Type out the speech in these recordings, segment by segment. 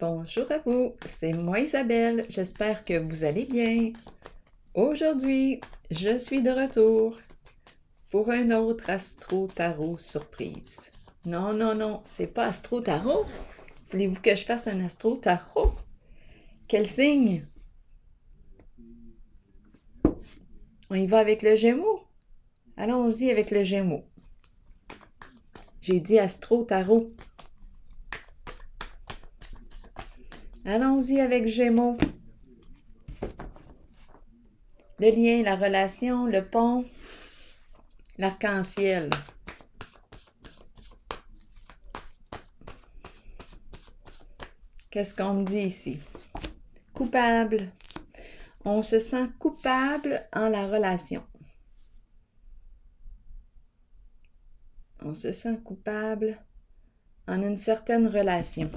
Bonjour à vous, c'est moi Isabelle, j'espère que vous allez bien. Aujourd'hui, je suis de retour pour un autre Astro Tarot surprise. Non, non, non, c'est pas Astro Tarot. Voulez-vous que je fasse un Astro Tarot? Quel signe? On y va avec le Gémeaux? Allons-y avec le Gémeaux. J'ai dit Astro Tarot. Allons-y avec Gémeaux. Le lien, la relation, le pont, l'arc-en-ciel. Qu'est-ce qu'on me dit ici? Coupable. On se sent coupable en la relation. On se sent coupable en une certaine relation.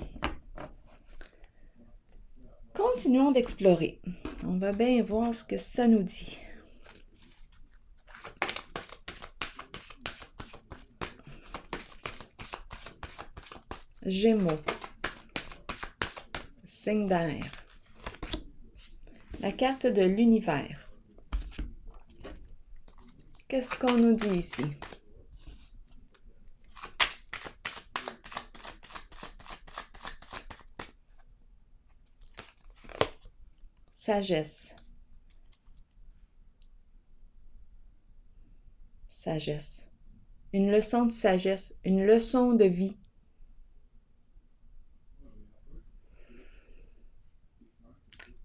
Continuons d'explorer. On va bien voir ce que ça nous dit. Gémeaux. Signe d'air. La carte de l'univers. Qu'est-ce qu'on nous dit ici? Sagesse. Sagesse. Une leçon de sagesse, une leçon de vie.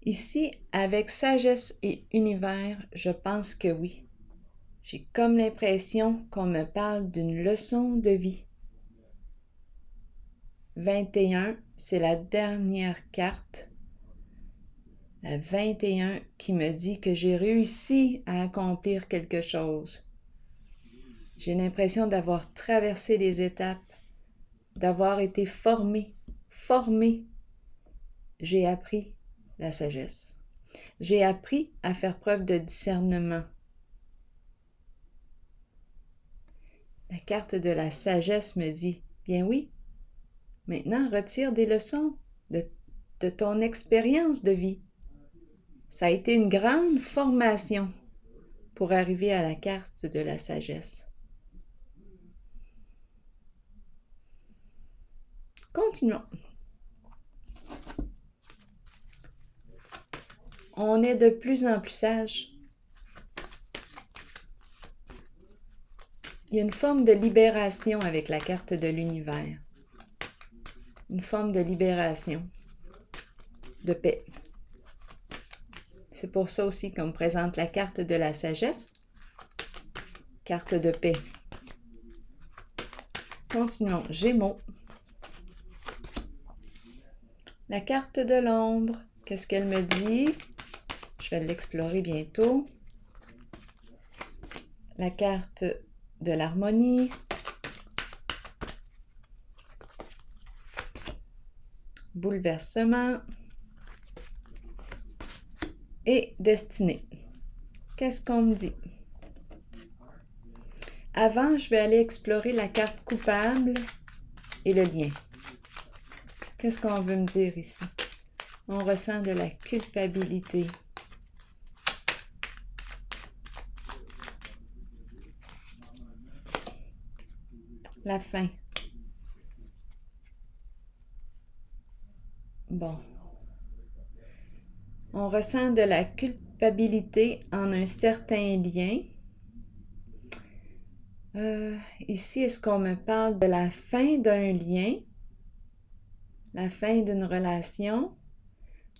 Ici, avec sagesse et univers, je pense que oui. J'ai comme l'impression qu'on me parle d'une leçon de vie. 21, c'est la dernière carte. La 21 qui me dit que j'ai réussi à accomplir quelque chose. J'ai l'impression d'avoir traversé les étapes, d'avoir été formée. J'ai appris la sagesse. J'ai appris à faire preuve de discernement. La carte de la sagesse me dit, bien oui, maintenant retire des leçons de ton expérience de vie. Ça a été une grande formation pour arriver à la carte de la sagesse. Continuons. On est de plus en plus sage. Il y a une forme de libération avec la carte de l'univers. Une forme de libération, de paix. C'est pour ça aussi qu'on me présente la carte de la sagesse, carte de paix. Continuons. Gémeaux. La carte de l'ombre. Qu'est-ce qu'elle me dit? Je vais l'explorer bientôt. La carte de l'harmonie. Bouleversement. Et destinée. Qu'est-ce qu'on me dit? Avant, je vais aller explorer la carte coupable et le lien. Qu'est-ce qu'on veut me dire ici? On ressent de la culpabilité. La fin. Bon. On ressent de la culpabilité en un certain lien. Ici, est-ce qu'on me parle de la fin d'un lien? La fin d'une relation?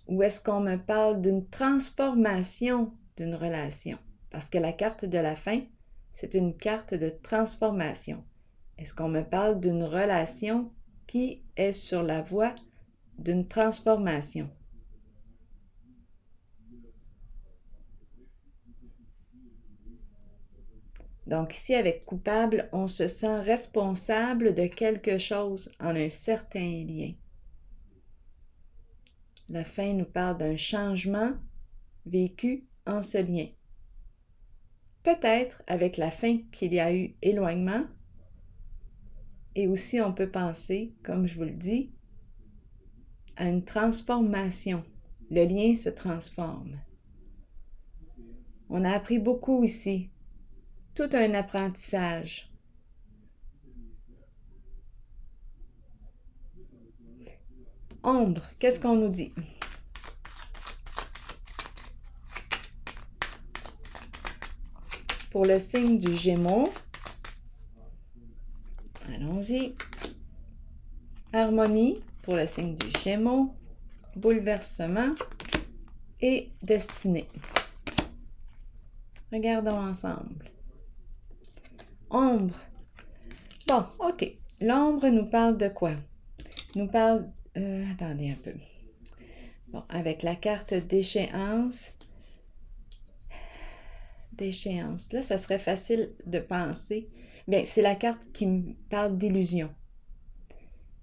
Ou est-ce qu'on me parle d'une transformation d'une relation? Parce que la carte de la fin, c'est une carte de transformation. Est-ce qu'on me parle d'une relation qui est sur la voie d'une transformation? Donc ici, avec coupable, on se sent responsable de quelque chose en un certain lien. La fin nous parle d'un changement vécu en ce lien. Peut-être avec la fin qu'il y a eu éloignement, et aussi on peut penser, comme je vous le dis, à une transformation. Le lien se transforme. On a appris beaucoup ici. Tout un apprentissage. Ombre, qu'est-ce qu'on nous dit? Pour le signe du Gémeaux, allons-y. Harmonie, pour le signe du Gémeaux, bouleversement et destinée. Regardons ensemble. Ombre. Bon, OK. L'ombre nous parle de quoi? Nous parle... attendez un peu. Bon, avec la carte d'échéance. D'échéance. Là, ça serait facile de penser. Bien, c'est la carte qui me parle d'illusion.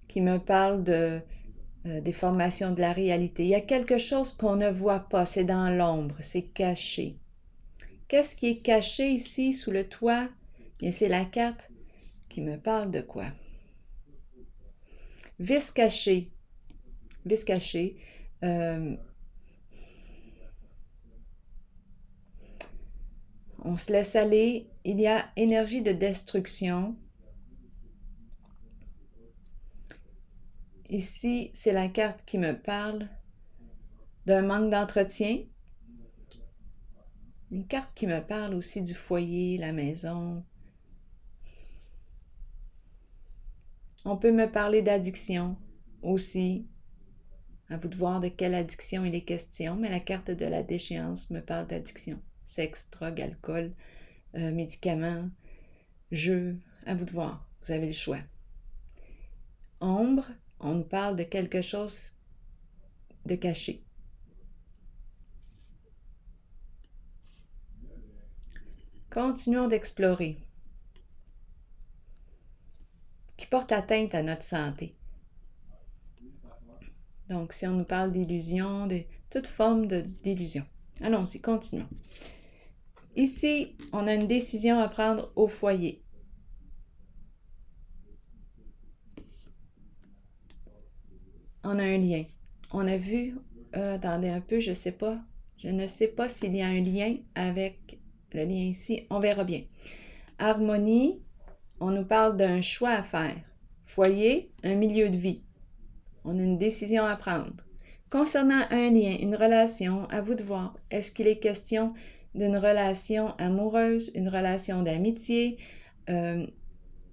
Qui me parle des formations de la réalité. Il y a quelque chose qu'on ne voit pas. C'est dans l'ombre. C'est caché. Qu'est-ce qui est caché ici, sous le toit? Bien, c'est la carte qui me parle de quoi? Vice caché. Vice caché. On se laisse aller. Il y a énergie de destruction. Ici, c'est la carte qui me parle d'un manque d'entretien. Une carte qui me parle aussi du foyer, la maison. On peut me parler d'addiction aussi. À vous de voir de quelle addiction il est question, mais la carte de la déchéance me parle d'addiction. Sexe, drogue, alcool, médicaments, jeux. À vous de voir. Vous avez le choix. Ombre, on nous parle de quelque chose de caché. Continuons d'explorer. Qui porte atteinte à notre santé. Donc, si on nous parle d'illusion, de toute forme d'illusion. Allons-y, continuons. Ici, on a une décision à prendre au foyer. On a un lien. On a vu, attendez un peu, je ne sais pas s'il y a un lien avec le lien ici. On verra bien. Harmonie, on nous parle d'un choix à faire. Foyer, un milieu de vie. On a une décision à prendre. Concernant un lien, une relation, à vous de voir. Est-ce qu'il est question d'une relation amoureuse, une relation d'amitié, une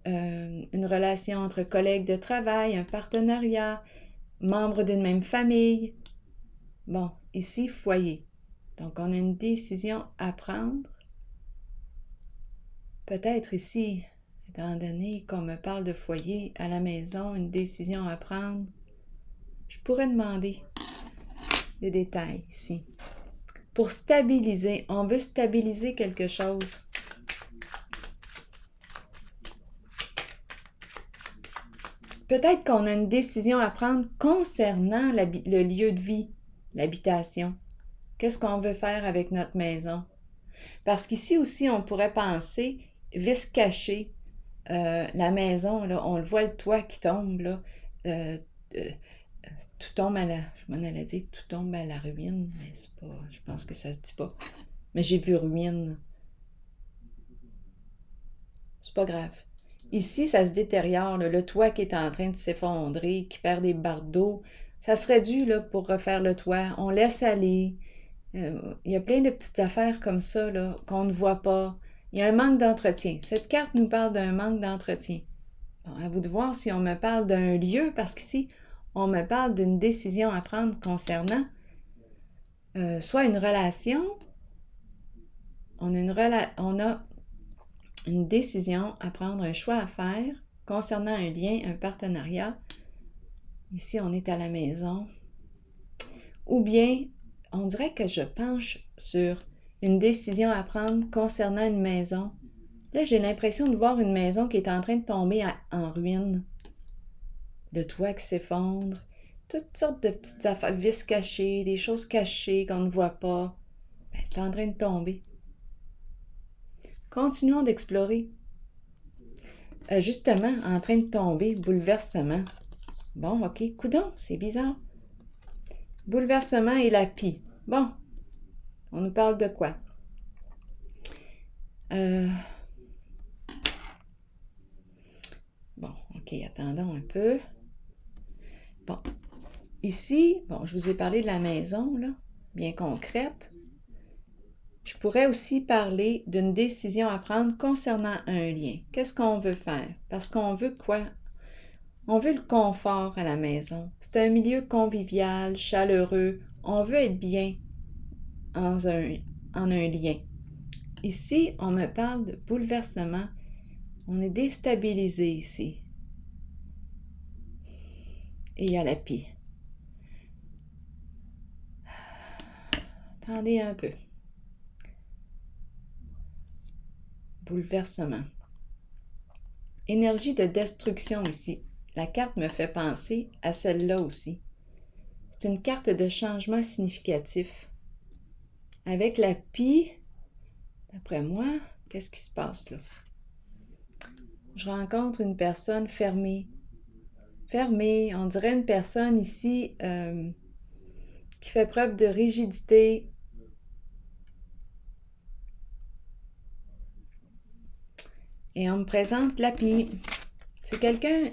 relation entre collègues de travail, un partenariat, membres d'une même famille? Bon, ici, foyer. Donc, on a une décision à prendre. Peut-être ici, étant donné qu'on me parle de foyer à la maison, une décision à prendre, je pourrais demander des détails ici. Pour stabiliser, on veut stabiliser quelque chose. Peut-être qu'on a une décision à prendre concernant le lieu de vie, l'habitation. Qu'est-ce qu'on veut faire avec notre maison? Parce qu'ici aussi, on pourrait penser, vice caché, la maison, là, on le voit, le toit qui tombe, là, tout tombe à la... Je m'en allais dire, tout tombe à la ruine, mais c'est pas... Je pense que ça se dit pas. Mais j'ai vu ruine. C'est pas grave. Ici, ça se détériore, là, le toit qui est en train de s'effondrer, qui perd des barres d'eau. Ça serait dû, là, pour refaire le toit. On laisse aller. Il y a plein de petites affaires comme ça, là, qu'on ne voit pas. Il y a un manque d'entretien. Cette carte nous parle d'un manque d'entretien. Bon, à vous de voir si on me parle d'un lieu, parce qu'ici, on me parle d'une décision à prendre concernant soit une relation, on a une décision à prendre, un choix à faire concernant un lien, un partenariat. Ici, on est à la maison. Ou bien, on dirait que je penche sur une décision à prendre concernant une maison. Là, j'ai l'impression de voir une maison qui est en train de tomber en ruine. Le toit qui s'effondre, toutes sortes de petites affaires, vis cachées, des choses cachées qu'on ne voit pas. Ben, c'est en train de tomber. Continuons d'explorer. Justement, en train de tomber, bouleversement. Bon, OK, coudonc, c'est bizarre. Bouleversement et la pie. Bon, on nous parle de quoi? Bon, ok, attendons un peu. Bon, ici, bon, je vous ai parlé de la maison, là, bien concrète. Je pourrais aussi parler d'une décision à prendre concernant un lien. Qu'est-ce qu'on veut faire? Parce qu'on veut quoi? On veut le confort à la maison. C'est un milieu convivial, chaleureux. On veut être bien en un lien. Ici, on me parle de bouleversement. On est déstabilisé ici. Et il y a la pie. Attendez un peu. Bouleversement. Énergie de destruction ici. La carte me fait penser à celle-là aussi. C'est une carte de changement significatif. Avec la pie, d'après moi, qu'est-ce qui se passe là? Je rencontre une personne fermée. Fermée, on dirait une personne ici qui fait preuve de rigidité. Et on me présente la pie. C'est quelqu'un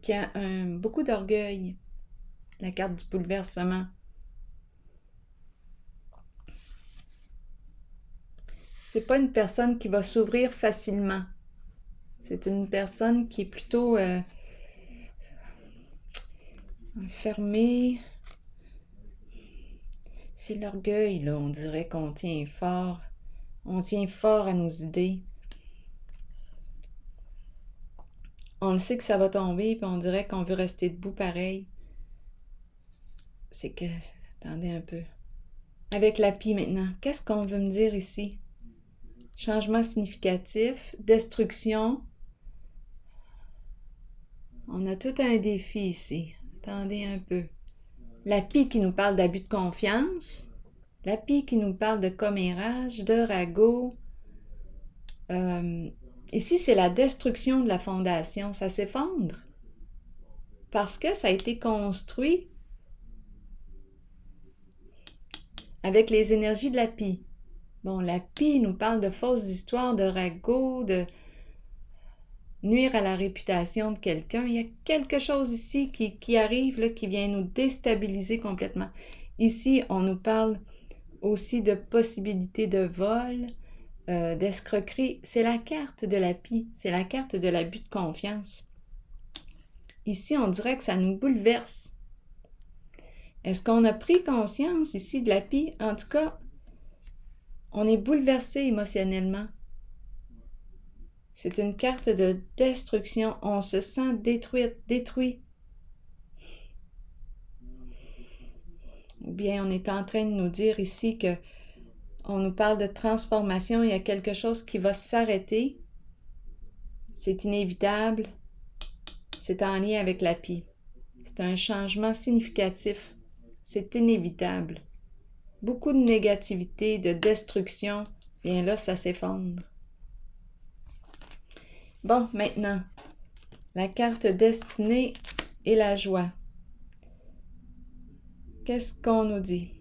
qui a beaucoup d'orgueil. La carte du bouleversement. C'est pas une personne qui va s'ouvrir facilement. C'est une personne qui est plutôt fermée. C'est l'orgueil, là. On dirait qu'on tient fort. On tient fort à nos idées. On le sait que ça va tomber, puis on dirait qu'on veut rester debout pareil. C'est que... Attendez un peu. Avec la pie maintenant, qu'est-ce qu'on veut me dire ici? Changement significatif, destruction. On a tout un défi ici. Attendez un peu. La pie qui nous parle d'abus de confiance. La pie qui nous parle de commérage, de ragot. Ici, c'est la destruction de la fondation. Ça s'effondre. Parce que ça a été construit avec les énergies de la pie. Bon, la pie nous parle de fausses histoires, de ragots, de nuire à la réputation de quelqu'un. Il y a quelque chose ici qui arrive, là, qui vient nous déstabiliser complètement. Ici, on nous parle aussi de possibilités de vol, d'escroquerie. C'est la carte de la pie, c'est la carte de l'abus de confiance. Ici, on dirait que ça nous bouleverse. Est-ce qu'on a pris conscience ici de la pie? En tout cas, on est bouleversé émotionnellement. C'est une carte de destruction. On se sent détruit. Ou bien on est en train de nous dire ici que on nous parle de transformation. Il y a quelque chose qui va s'arrêter. C'est inévitable. C'est en lien avec la pie. C'est un changement significatif. C'est inévitable. Beaucoup de négativité, de destruction. Bien là, ça s'effondre. Bon, maintenant, la carte destinée et la joie. Qu'est-ce qu'on nous dit?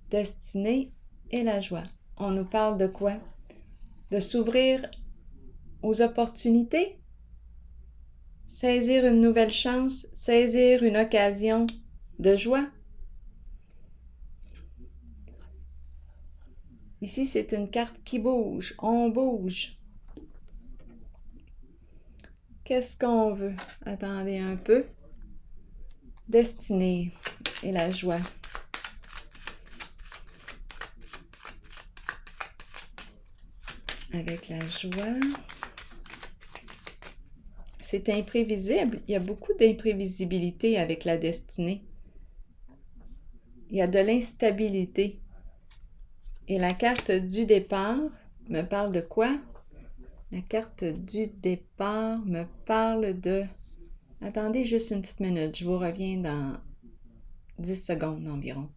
Destinée et la joie. On nous parle de quoi? De s'ouvrir aux opportunités? Saisir une nouvelle chance? Saisir une occasion de joie? Ici, c'est une carte qui bouge. On bouge. Qu'est-ce qu'on veut? Attendez un peu. Destinée et la joie. Avec la joie. C'est imprévisible. Il y a beaucoup d'imprévisibilité avec la destinée. Il y a de l'instabilité. Et la carte du départ me parle de quoi? La carte du départ me parle de... Attendez juste une petite minute, je vous reviens dans 10 secondes environ.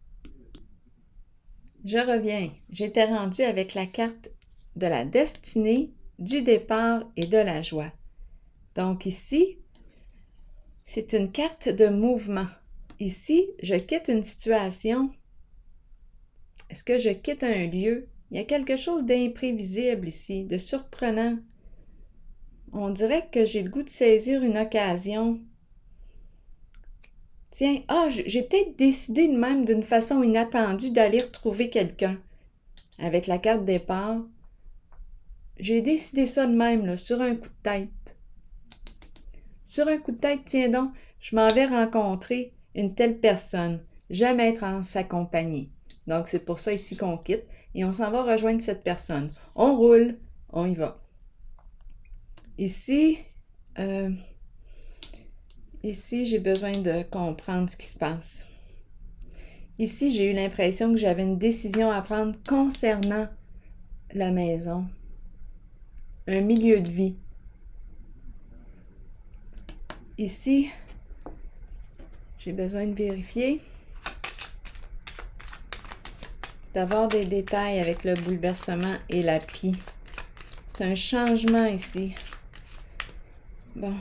Je reviens. J'étais rendue avec la carte de la destinée, du départ et de la joie. Donc ici, c'est une carte de mouvement. Ici, je quitte une situation. Est-ce que je quitte un lieu? Il y a quelque chose d'imprévisible ici, de surprenant. On dirait que j'ai le goût de saisir une occasion. Tiens, j'ai peut-être décidé de même d'une façon inattendue d'aller retrouver quelqu'un. Avec la carte départ, j'ai décidé ça de même, là, sur un coup de tête. Sur un coup de tête, tiens donc, je m'en vais rencontrer une telle personne. J'aime être en sa compagnie. Donc, c'est pour ça ici qu'on quitte. Et on s'en va rejoindre cette personne. On roule, on y va. Ici, j'ai besoin de comprendre ce qui se passe. Ici, j'ai eu l'impression que j'avais une décision à prendre concernant la maison, un milieu de vie. Ici, j'ai besoin de vérifier, d'avoir des détails avec le bouleversement et la pie. C'est un changement ici. Bon.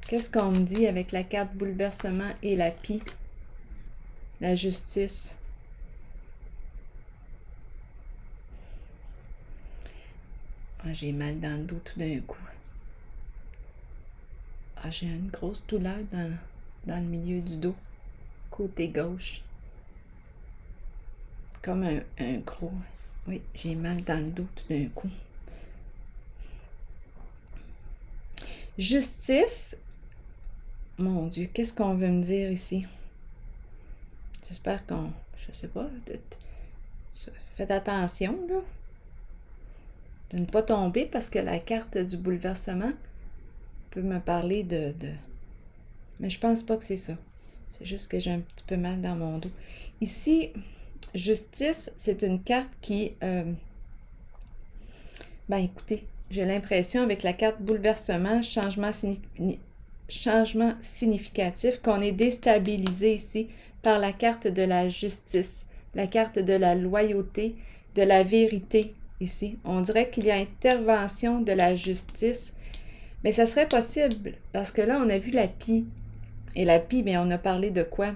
Qu'est-ce qu'on me dit avec la carte bouleversement et la pie? La justice. J'ai mal dans le dos tout d'un coup. J'ai une grosse douleur dans le milieu du dos, côté gauche. Comme un gros... Oui, j'ai mal dans le dos tout d'un coup. Justice. Mon Dieu, qu'est-ce qu'on veut me dire ici? J'espère je sais pas, faites attention, là. De ne pas tomber parce que la carte du bouleversement peut me parler de... Mais je pense pas que c'est ça. C'est juste que j'ai un petit peu mal dans mon dos. Ici, justice, c'est une carte qui... écoutez, j'ai l'impression avec la carte bouleversement, changement significatif, qu'on est déstabilisé ici par la carte de la justice, la carte de la loyauté, de la vérité ici. On dirait qu'il y a intervention de la justice, mais ça serait possible parce que là, on a vu la pie. Et la pie, on a parlé de quoi?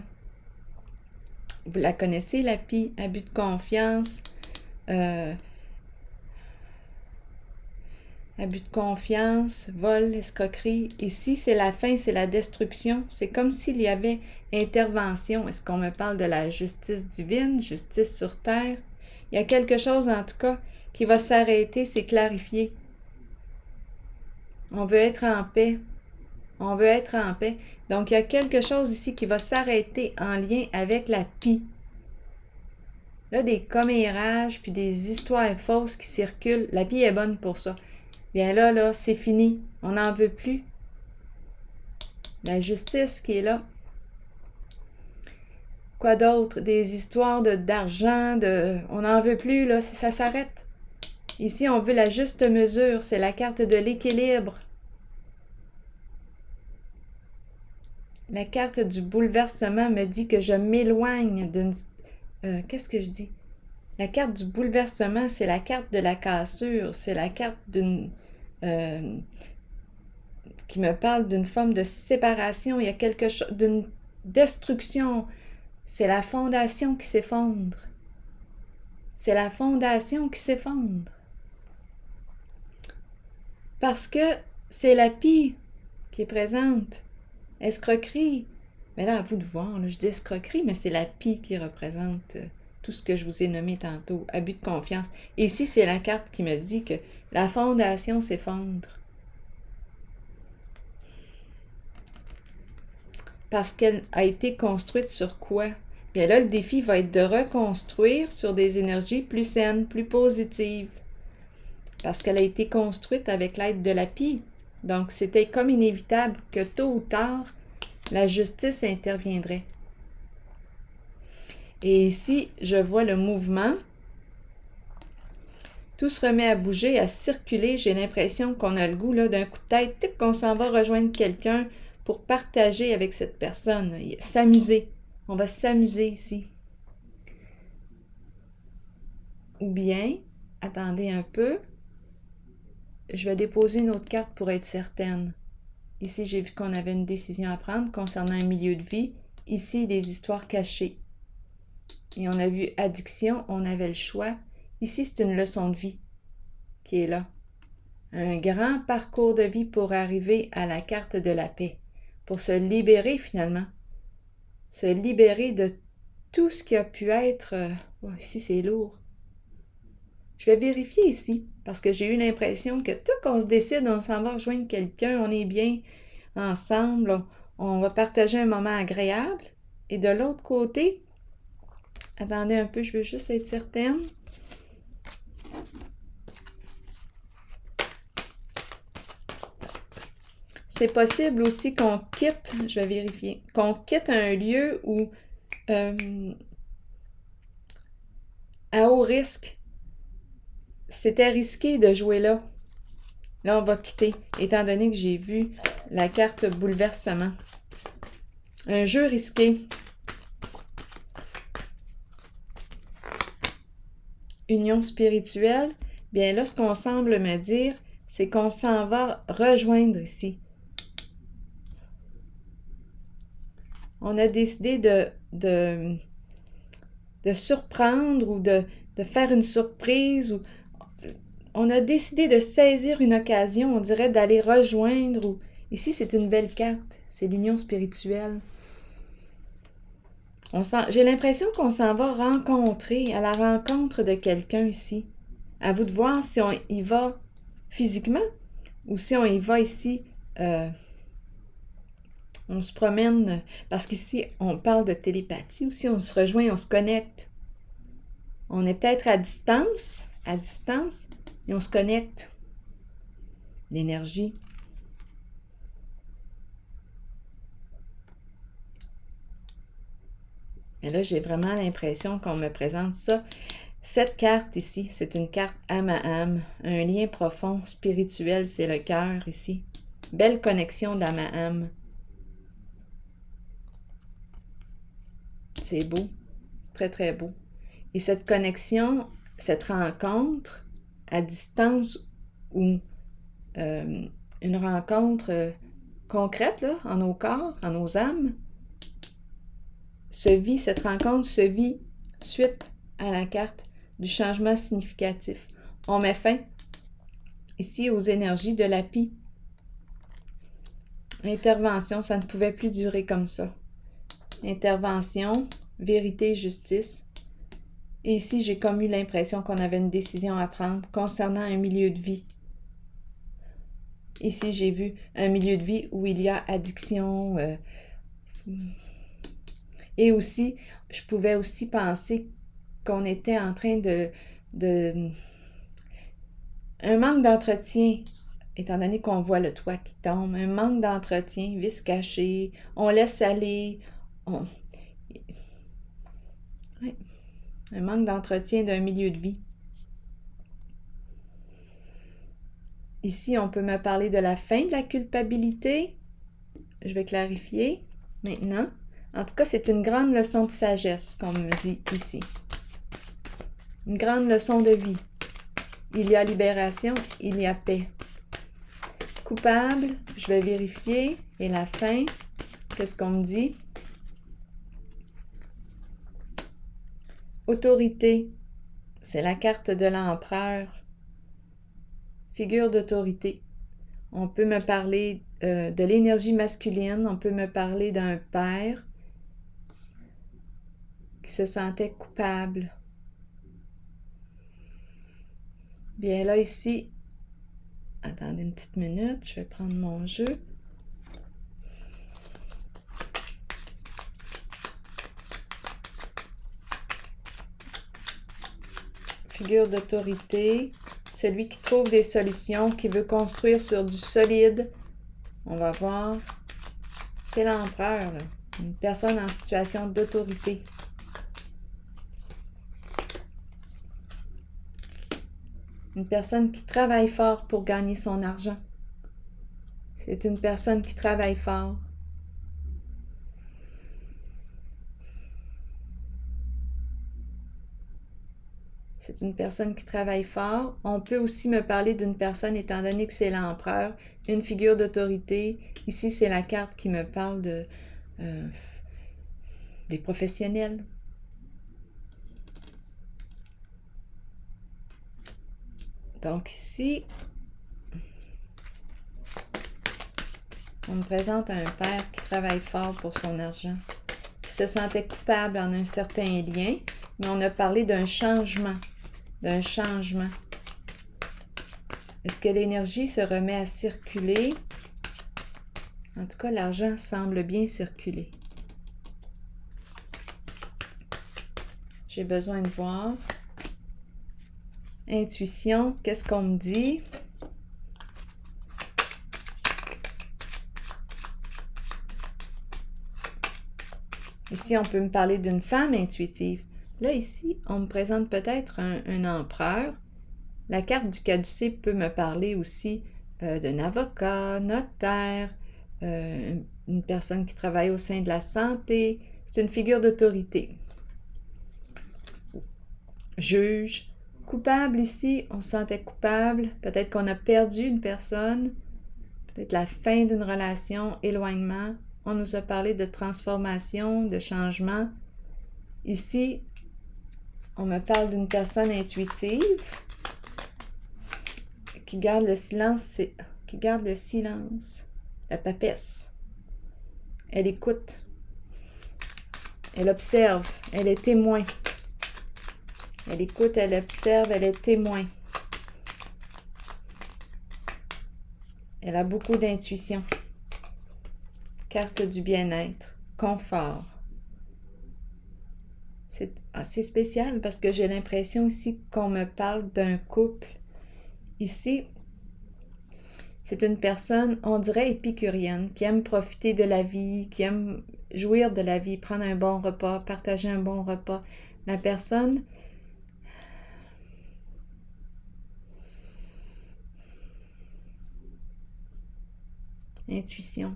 Vous la connaissez, la pie? Abus de confiance, abus de confiance, vol, escroquerie. Ici, c'est la fin, c'est la destruction. C'est comme s'il y avait intervention. Est-ce qu'on me parle de la justice divine, justice sur terre? Il y a quelque chose, en tout cas, qui va s'arrêter, c'est clarifié. On veut être en paix. On veut être en paix. Donc, il y a quelque chose ici qui va s'arrêter en lien avec la pie. Là, des commérages puis des histoires fausses qui circulent. La pie est bonne pour ça. Bien là, c'est fini. On n'en veut plus. La justice qui est là. Quoi d'autre? Des histoires d'argent, on n'en veut plus, là. Ça s'arrête. Ici, on veut la juste mesure. C'est la carte de l'équilibre. La carte du bouleversement me dit que je m'éloigne d'une... qu'est-ce que je dis? La carte du bouleversement, c'est la carte de la cassure. C'est la carte d'une... qui me parle d'une forme de séparation. Il y a quelque chose... d'une destruction. C'est la fondation qui s'effondre. C'est la fondation qui s'effondre. Parce que c'est la pie qui est présente. Escroquerie. Mais là, à vous de voir, là, je dis escroquerie, mais c'est la pie qui représente tout ce que je vous ai nommé tantôt. Abus de confiance. Et ici, c'est la carte qui me dit que la fondation s'effondre. Parce qu'elle a été construite sur quoi? Bien là, le défi va être de reconstruire sur des énergies plus saines, plus positives. Parce qu'elle a été construite avec l'aide de la pie. Donc, c'était comme inévitable que tôt ou tard, la justice interviendrait. Et ici, je vois le mouvement. Tout se remet à bouger, à circuler. J'ai l'impression qu'on a le goût là, d'un coup de tête, qu'on s'en va rejoindre quelqu'un pour partager avec cette personne, s'amuser. On va s'amuser ici. Ou bien, attendez un peu, je vais déposer une autre carte pour être certaine. Ici, j'ai vu qu'on avait une décision à prendre concernant un milieu de vie. Ici, des histoires cachées. Et on a vu addiction, on avait le choix. Ici, c'est une leçon de vie qui est là. Un grand parcours de vie pour arriver à la carte de la paix. Pour se libérer finalement. Se libérer de tout ce qui a pu être... Oh, ici, c'est lourd. Je vais vérifier ici, parce que j'ai eu l'impression que tout qu'on se décide, on s'en va rejoindre quelqu'un, on est bien ensemble, on va partager un moment agréable. Et de l'autre côté, attendez un peu, je veux juste être certaine. C'est possible aussi qu'on quitte, je vais vérifier, qu'on quitte un lieu où à haut risque, c'était risqué de jouer là. Là, on va quitter, étant donné que j'ai vu la carte bouleversement. Un jeu risqué. Union spirituelle. Bien là, ce qu'on semble me dire, c'est qu'on s'en va rejoindre ici. On a décidé de surprendre ou de faire une surprise. Ou on a décidé de saisir une occasion, on dirait d'aller rejoindre. Ou ici, c'est une belle carte. C'est l'union spirituelle. J'ai l'impression qu'on s'en va rencontrer, à la rencontre de quelqu'un ici. À vous de voir si on y va physiquement ou si on y va ici, on se promène, parce qu'ici, on parle de télépathie aussi, on se rejoint, on se connecte. On est peut-être à distance, et on se connecte. L'énergie. Mais là, j'ai vraiment l'impression qu'on me présente ça. Cette carte ici, c'est une carte âme à âme, un lien profond, spirituel, c'est le cœur ici. Belle connexion d'âme à âme. C'est beau, c'est très très beau. Et cette connexion, cette rencontre à distance ou une rencontre concrète là, en nos corps, en nos âmes, cette rencontre se vit suite à la carte du changement significatif. On met fin ici aux énergies de la pie. Intervention, ça ne pouvait plus durer comme ça. Intervention, vérité, justice. Et ici, j'ai comme eu l'impression qu'on avait une décision à prendre concernant un milieu de vie. Ici, j'ai vu un milieu de vie où il y a addiction. Et aussi, je pouvais aussi penser qu'on était en train de un manque d'entretien, étant donné qu'on voit le toit qui tombe, un manque d'entretien, vice caché, on laisse aller, ouais. Un manque d'entretien d'un milieu de vie. Ici, on peut me parler de la fin de la culpabilité. Je vais clarifier maintenant. En tout cas, c'est une grande leçon de sagesse, comme on me dit ici. Une grande leçon de vie. Il y a libération, il y a paix. Coupable, je vais vérifier. Et la fin, qu'est-ce qu'on me dit? Autorité, c'est la carte de l'empereur. Figure d'autorité. On peut me parler de l'énergie masculine, on peut me parler d'un père qui se sentait coupable. Bien là, ici, attendez une petite minute, je vais prendre mon jeu. Figure d'autorité, celui qui trouve des solutions, qui veut construire sur du solide. On va voir. C'est l'empereur, là. Une personne en situation d'autorité. Une personne qui travaille fort pour gagner son argent. C'est une personne qui travaille fort. c'est une personne qui travaille fort. On peut aussi me parler d'une personne, étant donné que c'est l'empereur, une figure d'autorité. Ici, c'est la carte qui me parle des professionnels. Donc ici, on me présente un père qui travaille fort pour son argent, qui se sentait coupable en un certain lien, mais on a parlé d'un changement, d'un changement. Est-ce que l'énergie se remet à circuler? En tout cas, l'argent semble bien circuler. J'ai besoin de voir. Intuition, qu'est-ce qu'on me dit? Ici, on peut me parler d'une femme intuitive. Là, ici, on me présente peut-être un empereur. La carte du caducée peut me parler aussi d'un avocat, notaire, une personne qui travaille au sein de la santé. C'est une figure d'autorité. Juge. Coupable ici, on se sentait coupable. Peut-être qu'on a perdu une personne. Peut-être la fin d'une relation, éloignement. On nous a parlé de transformation, de changement. Ici, on me parle d'une personne intuitive qui garde le silence, la papesse. Elle écoute, elle observe, elle est témoin. Elle écoute, elle observe, elle est témoin. Elle a beaucoup d'intuition. Carte du bien-être, confort. C'est assez spécial parce que j'ai l'impression ici qu'on me parle d'un couple. Ici, c'est une personne, on dirait épicurienne, qui aime profiter de la vie, qui aime jouir de la vie, prendre un bon repas, partager un bon repas. La personne intuition.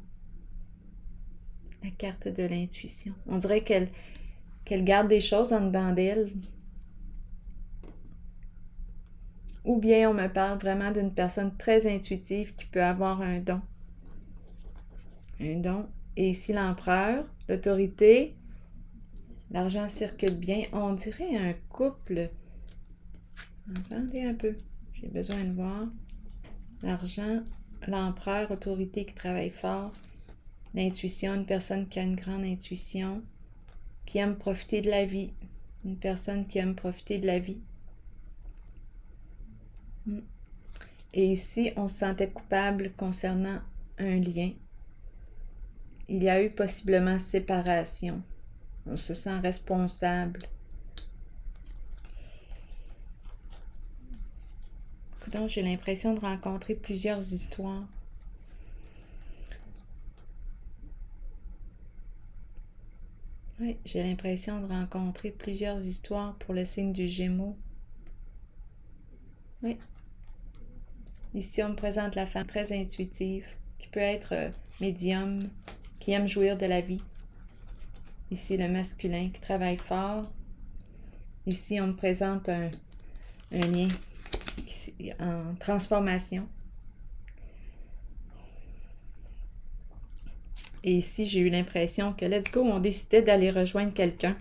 La carte de l'intuition. On dirait qu'elle garde des choses en dedans d'elle. Ou bien on me parle vraiment d'une personne très intuitive qui peut avoir un don. Un don. Et ici l'empereur, l'autorité, l'argent circule bien. On dirait un couple. Attendez un peu, j'ai besoin de voir. L'argent, l'empereur, autorité qui travaille fort. L'intuition, une personne qui a une grande intuition, qui aime profiter de la vie. Une personne qui aime profiter de la vie. Et ici, on se sentait coupable concernant un lien. Il y a eu possiblement séparation. On se sent responsable. Donc, j'ai l'impression de rencontrer plusieurs histoires. Oui, j'ai l'impression de rencontrer plusieurs histoires pour le signe du Gémeaux. Oui. Ici, on me présente la femme très intuitive, qui peut être médium, qui aime jouir de la vie. Ici, le masculin qui travaille fort. Ici, on me présente un lien en transformation. Et ici, j'ai eu l'impression que Let's Go, on décidait d'aller rejoindre quelqu'un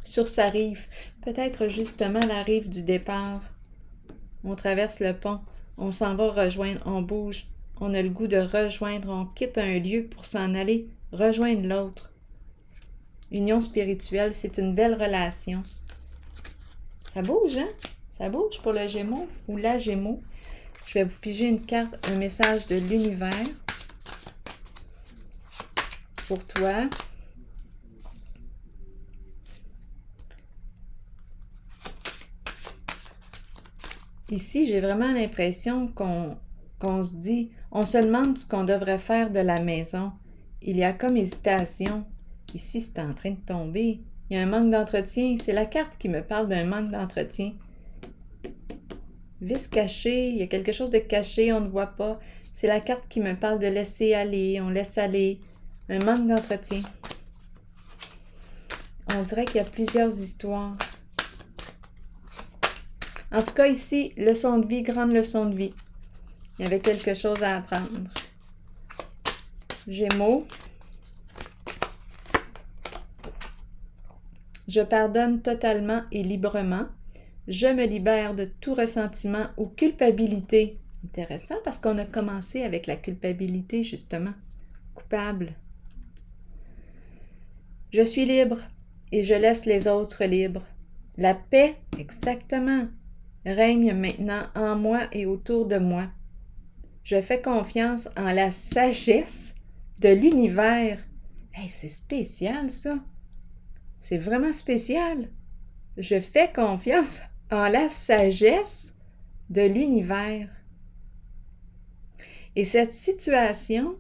sur sa rive. Peut-être justement la rive du départ. On traverse le pont. On s'en va rejoindre, on bouge, on a le goût de rejoindre, on quitte un lieu pour s'en aller, rejoindre l'autre. Union spirituelle, c'est une belle relation. Ça bouge, hein? Ça bouge pour le Gémeaux ou la Gémeaux. Je vais vous piger une carte, un message de l'univers pour toi. Ici, j'ai vraiment l'impression qu'on se dit, on se demande ce qu'on devrait faire de la maison. Il y a comme hésitation. Ici, c'est en train de tomber. Il y a un manque d'entretien. C'est la carte qui me parle d'un manque d'entretien. Vice caché, il y a quelque chose de caché, on ne voit pas. C'est la carte qui me parle de laisser aller, on laisse aller. Un manque d'entretien. On dirait qu'il y a plusieurs histoires. En tout cas, ici, leçon de vie, grande leçon de vie. Il y avait quelque chose à apprendre. Gémeaux. Je pardonne totalement et librement. Je me libère de tout ressentiment ou culpabilité. Intéressant parce qu'on a commencé avec la culpabilité, justement. Coupable. Je suis libre et je laisse les autres libres. La paix, exactement, règne maintenant en moi et autour de moi. Je fais confiance en la sagesse de l'univers. Hey, c'est spécial, ça. C'est vraiment spécial. Je fais confiance en la sagesse de l'univers. Et cette situation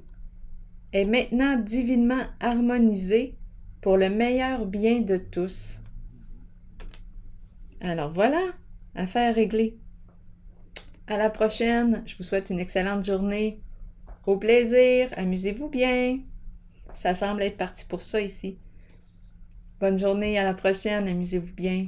est maintenant divinement harmonisée pour le meilleur bien de tous. Alors voilà, affaire réglée. À la prochaine, je vous souhaite une excellente journée. Au plaisir, amusez-vous bien. Ça semble être parti pour ça ici. Bonne journée, à la prochaine, amusez-vous bien.